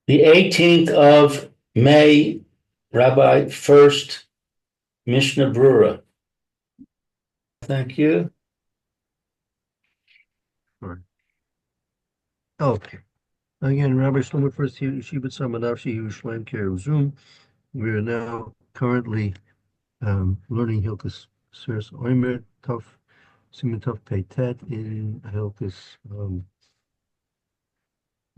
The 18th of May, Rabbi Furst, Mishna Berura. Thank you. Right. Okay. Again, Rabbi Shlomo First Yeshiva Samanavshi Yerushalayim Care Zoom. We are now currently learning Hilchas Sirs Omer Tov Siman Tov Pei Tet in Hilchas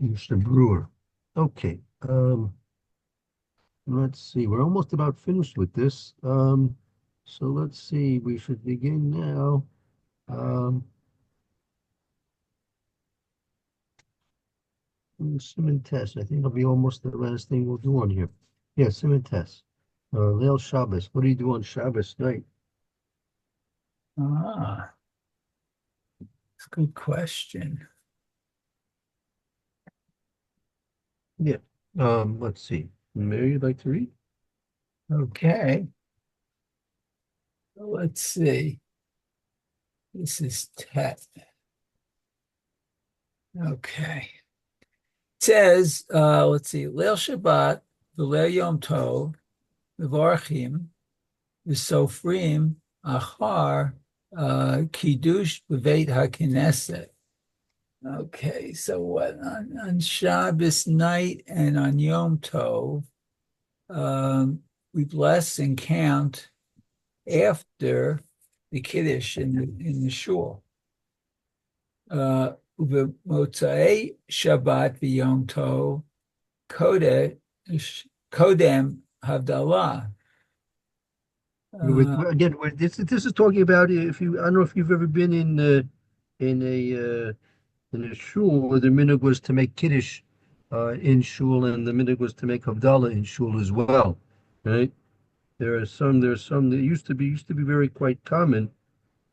Mr. Brewer. Okay. Let's see. We're almost about finished with this. So let's see. We should begin now. Siman Test. I think it'll be almost the last thing we'll do on here. Yeah, Siman Test. Leil Shabbos. What do you do on Shabbos night? Ah, it's a good question. Yeah. Let's see. Mary, you'd like to read? Okay. Let's see. This is Tet. Okay. It says, let's see, Leil Shabbat, V'leil Yom Tov, V'varchim, V'sofrim, Achar, Kiddush, B'veit HaKnesset. Okay, so what on Shabbos night and on Yom Tov, we bless and count after the Kiddush in the shul. Motzai Shabbat v'Yom Tov Kodem Havdalah. Again, this is talking about if you. I don't know if you've ever been in a shul where the minhag was to make kiddush in shul, and the minhag was to make havdalah in shul as well, right? There's some that used to be very quite common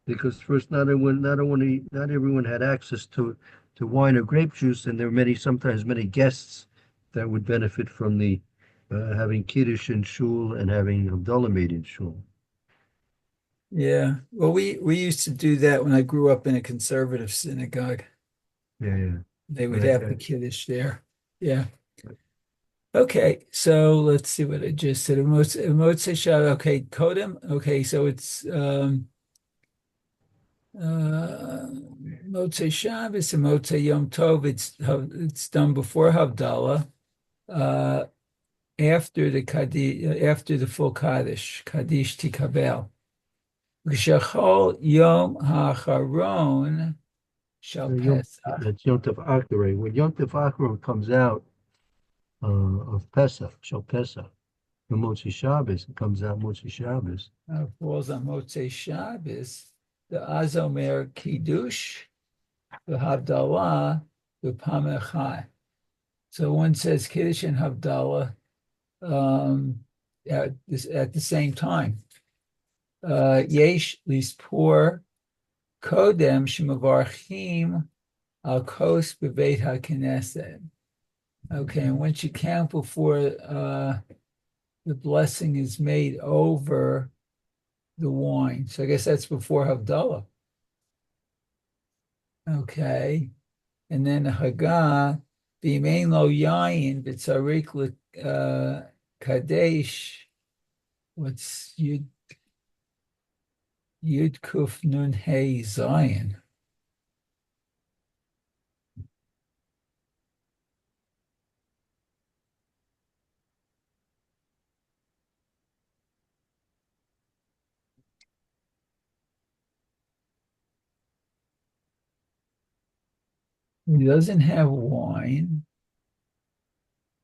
because first not everyone had access to wine or grape juice, and there were sometimes many guests that would benefit from the having kiddush in shul and having havdalah made in shul. Yeah. Well, we used to do that when I grew up in a conservative synagogue. Yeah, yeah. They would Right, have the right. Kiddush there. Yeah. Okay. So let's see what I just said. Motzei Shabbat. Okay. Kodem. Okay. So it's Motzei Shabbos and Motzei Yom Tov. It's done before Havdalah. Uh, after the full Kaddish, Kaddish Tikabel. V'shachol Yom HaAcharon Shal Pesach. That's Yom Tov Akare. When Yom Tov Akare comes out of Pesach, Shal Pesach, the Motzi Shabbos, it comes out Motzi Shabbos. Falls on Motzei Shabbos, the Azomer Kiddush, the Havdalah, the Pamechai. So one says Kiddush and Havdalah at the same time. Yesh Lispor Kodem Shemavarchim Al Kos Beveit HaKnesset. Okay, and once you count before the blessing is made over the wine. So I guess that's before Havdalah. Okay. And then the Haggah, B'imein lo yayin, b'tzarik kadesh. What's Yud Kuf Nun Hey Zion? He doesn't have wine,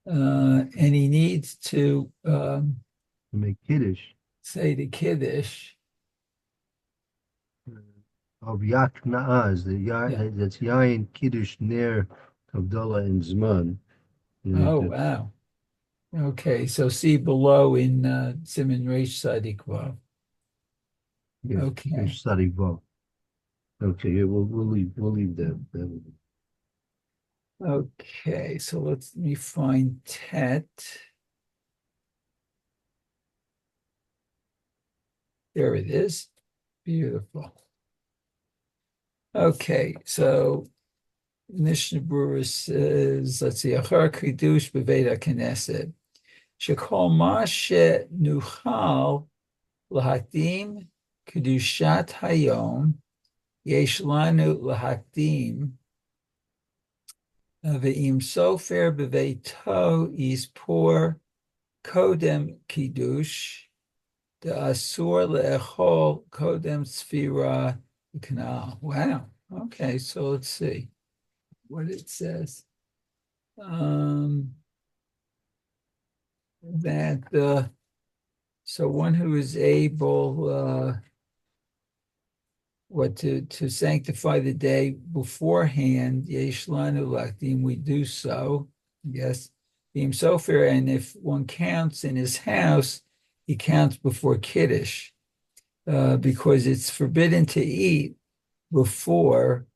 and he needs to To make Kiddush say the Kiddush. of Yak Na'az, Yeah. that's Yayin Kiddush Ner Havdalah and Zman. Oh, That's, wow. Okay, so see below in Siman Reish Sadiq. yeah, Okay. Reish Sadi Vav. Okay, yeah, we'll leave that. Okay, so let me find Tet. There it is. Beautiful. Okay, so Mishna Berura says, let's see, Achar Kiddush B'Veit HaKnesset. Shekol Ma Shenuchal L'Hakdim Kedushat Hayom Yesh Lanu L'Hakdim Ve'im Sofer B'Veito Yispor Kodem Kiddush the Asur Le'echol Kodem Sfira Canal. Wow. Okay, so let's see what it says. That so one who is able what to sanctify the day beforehand, Yesh Lanu Lakdim, we do so. Yes. Being Sofer, and if one counts in his house, he counts before Kiddush, because it's forbidden to eat before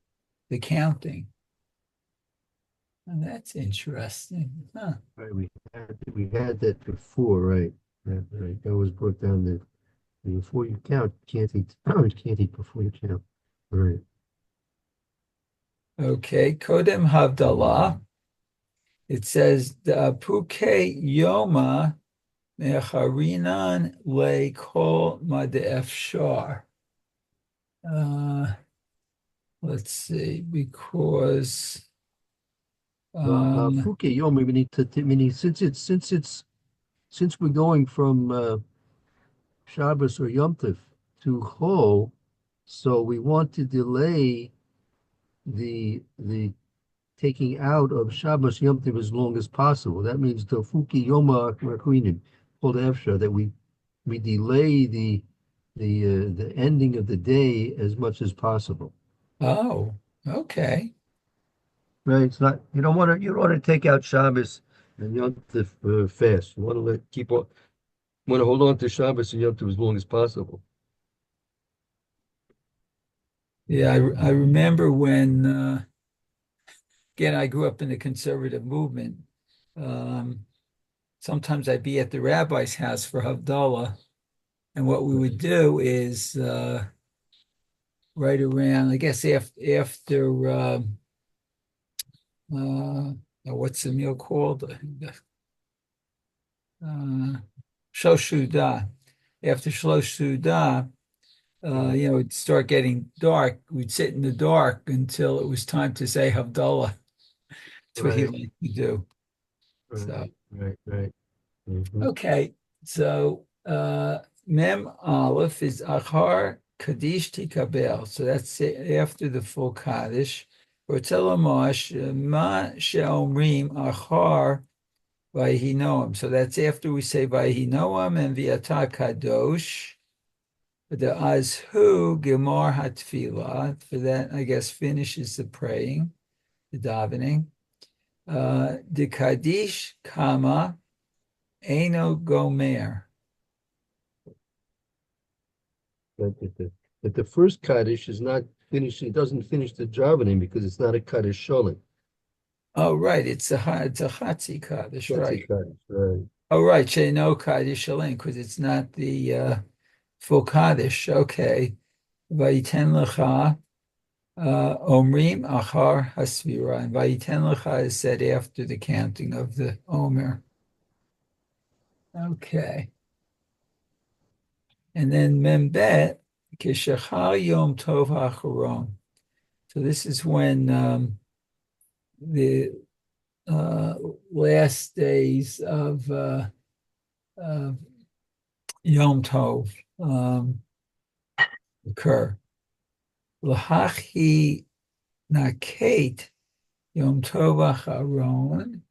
the counting. And that's interesting. Huh. Right, we had that before, right? Right. That was brought down that before you count, you can't eat. You can't eat before you count. Right. Okay, Kodem Havdalah. It says the Puke Yoma Mecharinan Le Kol Madefshar. Let's see, because Fuke Yom, we need to, meaning since we're going from Shabbos or Yom Tov to Chol, so we want to delay the taking out of Shabbos Yom Tov as long as possible. That means the Fuki Yoma Markuinim, called Efsha, that we delay the ending of the day as much as possible. oh, okay. Right? It's not you don't want to take out Shabbos and Yom Tov fast. You want to want to hold on to Shabbos and Yom Tov as long as possible. Yeah, I remember when again I grew up in the conservative movement. Um, Sometimes I'd be at the rabbi's house for Havdalah, and what we would do is right around, I guess, after what's the meal called? Shlosh Sudah. After Shlosh Sudah, it'd start getting dark. We'd sit in the dark until it was time to say Havdalah. That's what he Right, liked to do. So, right, right. Hmm. okay. So, Mem Aleph is Achar Kaddish Tikabel. So that's after the full Kaddish. Or Telamash, Ma Sheomrim Achar Vayhinoam. So that's after we say Vayhinoam and Viata Kadosh. The Azhu Gemar Hatfilah. For that, I guess, finishes the praying, the davening. The Kaddish Kama Eino Gomer. But the first Kaddish is not finished. It doesn't finish the davening because it's not a Kaddish Sholem. Oh, right. It's a Chatzi Kaddish, That's a right. Kaddish, right? Oh, right. Sheino Kaddish Shalem, because it's not the full Kaddish. Okay. Vayiten Lecha Omrim Achar Hasvira. And Vayiten Lecha is said after the counting of the Omer. Okay. And then Membet, Kishachar Yom Tov HaAcharon. So this is when the uh, last days of Yom Tov occur. L'hachi naket Yom Tov Acharon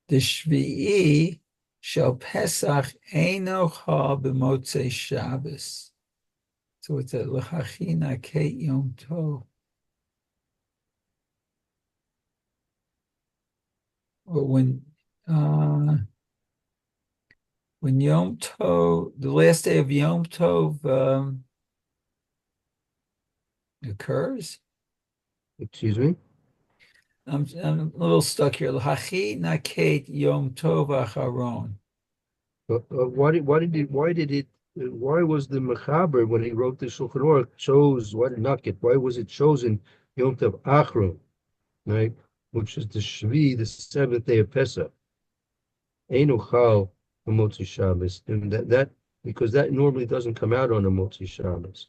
the Shvi'i shel Pesach eino chal b'motzei Shabbos. So it's a l'hachi naket Yom Tov. Or when Yom Tov, the last day of Yom Tov occurs. Excuse me. I'm a little stuck here. L'hachi naket Yom Tov Acharon. Why was the Mechaber when he wrote the Shulchan Aruch chose why did not get? Why was it chosen Yom Tov Achron, right? Which is the Shvi, the seventh day of Pesach. Einu Chal Motzi Shabbos, and that because that normally doesn't come out on a Motzi Shabbos.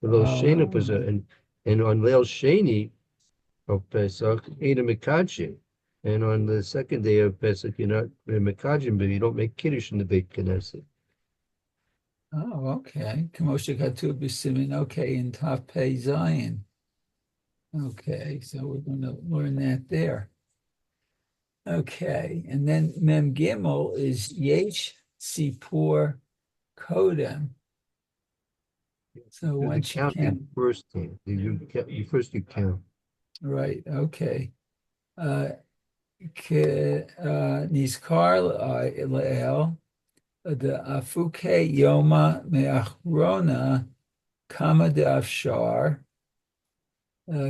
Leil Sheni Oh, and on Leil Sheni of Pesach, Einu Mekadshin. And on the second day of Pesach, you're not Mekadshin, but you don't make Kiddush in the Beit Knesset. oh, okay. Kamosha Katu B'Simin, okay, in Tav Pei Zion. Okay, so we're going to learn that there. Okay, and then Mem Gimel is Yesh Sipur Kodem. So Do the once you count, counting first, you first you count. right, okay. Nizkar Leel, the Afuke Yoma Me'achrona Kama de Afshar,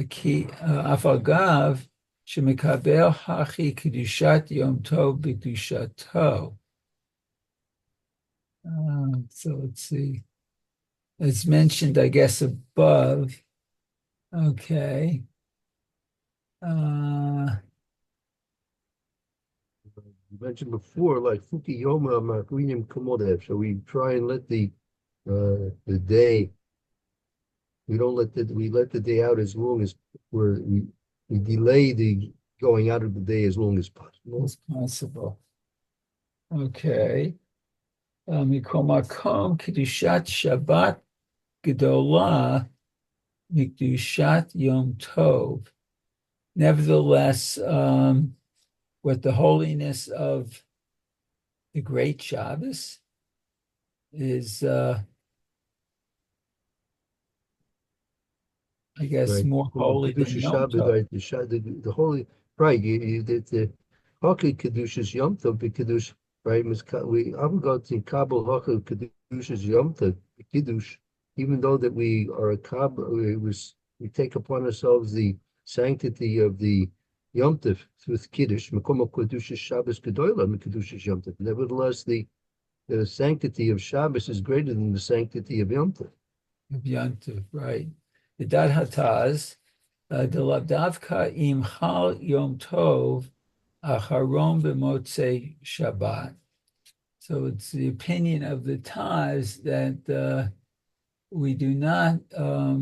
Ki Afagav, Shemekabel Hachi Kedushat Yom Tov B'Kedushato. So let's see. It's mentioned, I guess, above. Okay. Uh, You mentioned before, like Fukiyoma Makuinim Komodev. So we try and let the day we let the day out as long as we delay the going out of the day as long as possible. as possible. Okay. Mikomakom Kedushat Shabbat Gedolah Mikdushat Yom Tov. Nevertheless, what the holiness of the great Shabbos is, I guess, Right. more Well, holy than Kedusha Yom Shabbat, Tov. right? The holy, right? The Hockey Kedushas Yom Tov, the Kiddush, right? We haven't got in Kabul Hockey Kedushas Yom Tov, the Kiddush, even though that we are a Kabul, we take upon ourselves the sanctity of the Yom Tov with Kiddush, Mekomo Kedushas Shabbos Gedoyla, Kedushas Yom Tov. Nevertheless, the sanctity of Shabbos is greater than the sanctity of Yom Tov. Of Yom Tov, right? The Dad Hataz, the Lavdavka im Chal Yom Tov, Acharon b'Motzei Shabbat. So it's the opinion of the Taz that we do not uh,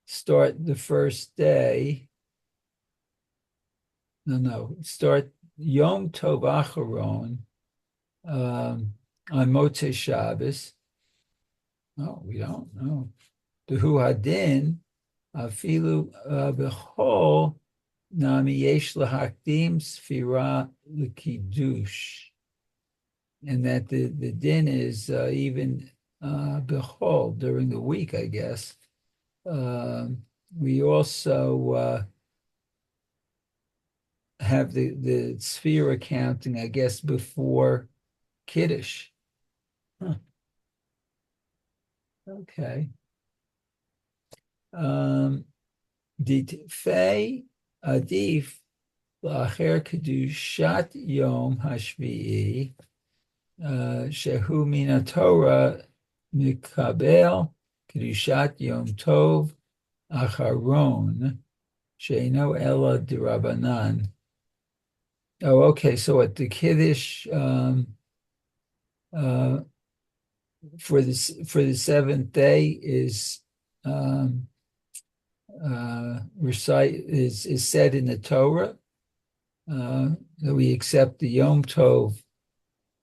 start the first day. No, start Yom Tov Acharon on Motzei Shabbos. No, we don't. No. The Hu Hadin, Afilu Bechol, Nami Yesh Lahakdim Sfira L'Kiddush. And that the din is even Bechol during the week, I guess. We also have the sphere accounting, I guess, before Kiddush. Huh. Okay. Ditfei Adif La'acher Kedushat Yom Hashvi'i Shehu Min Torah Mikabel Kedushat Yom Tov Acharon Sheino Ela Dirabanan. Oh, okay. So at the Kiddush uh, for the seventh day is recite is said in the Torah that we accept the Yom Tov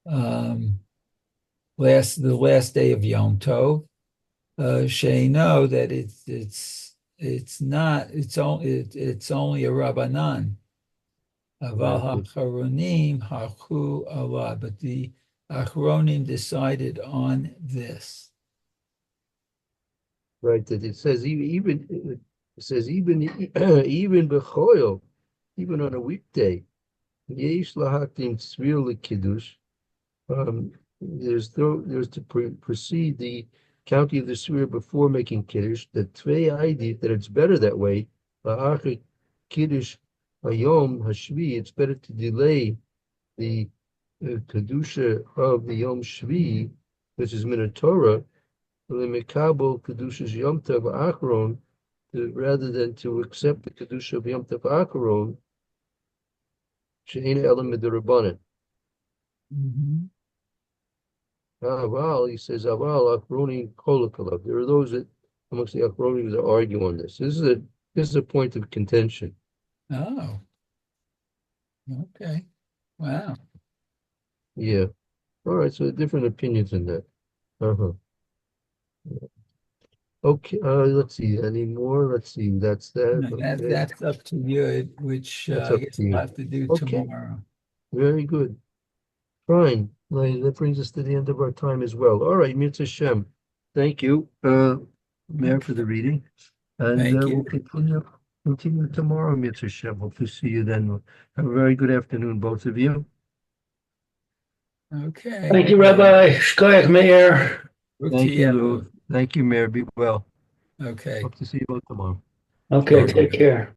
the last day of Yom Tov. Sheino that it's not it's only a Rabbanan. Aval Right. ha'achronim hachu Allah, but the achronim decided on this. Right, that it says even bechoil, even on a weekday, yesh lahatim tzvir lekiddush. There's to precede the counting of the tzvir before making kiddush. The tvei ID that it's better that way. La'achar kiddush hayom hashvi. It's better to delay the kedusha of the yom shvi, which is min Torah, Lemekabel Kedushas Yom Tov Achron, rather than to accept the kedusha of Yom Tov Akaron, she'ein elam midrabanan. Mhm. Aval, he says, Aval Achronim kolakalav. There are those that amongst the Achronim that argue on this. This is a point of contention. Oh, okay. Wow. Yeah. All right. So different opinions in that. Uh-huh. Okay. Let's see. Any more? Let's see. That's that. No, Okay. that's up to you, which That's I up guess to we'll you. have to do Okay. tomorrow. Very good. Fine. That brings us to the end of our time as well. All right, Mitzvah Shem. Thank you, Mayor, for the reading. And Thank we'll you. continue tomorrow, Mitzvah Shem. Hope to see you then. Have a very good afternoon, both of you. Okay. Thank you, Rabbi Shkoyach Meir. Thank you, Lou. Thank you, Mayor. Be well. Okay. Hope to see you both tomorrow. Okay, take care.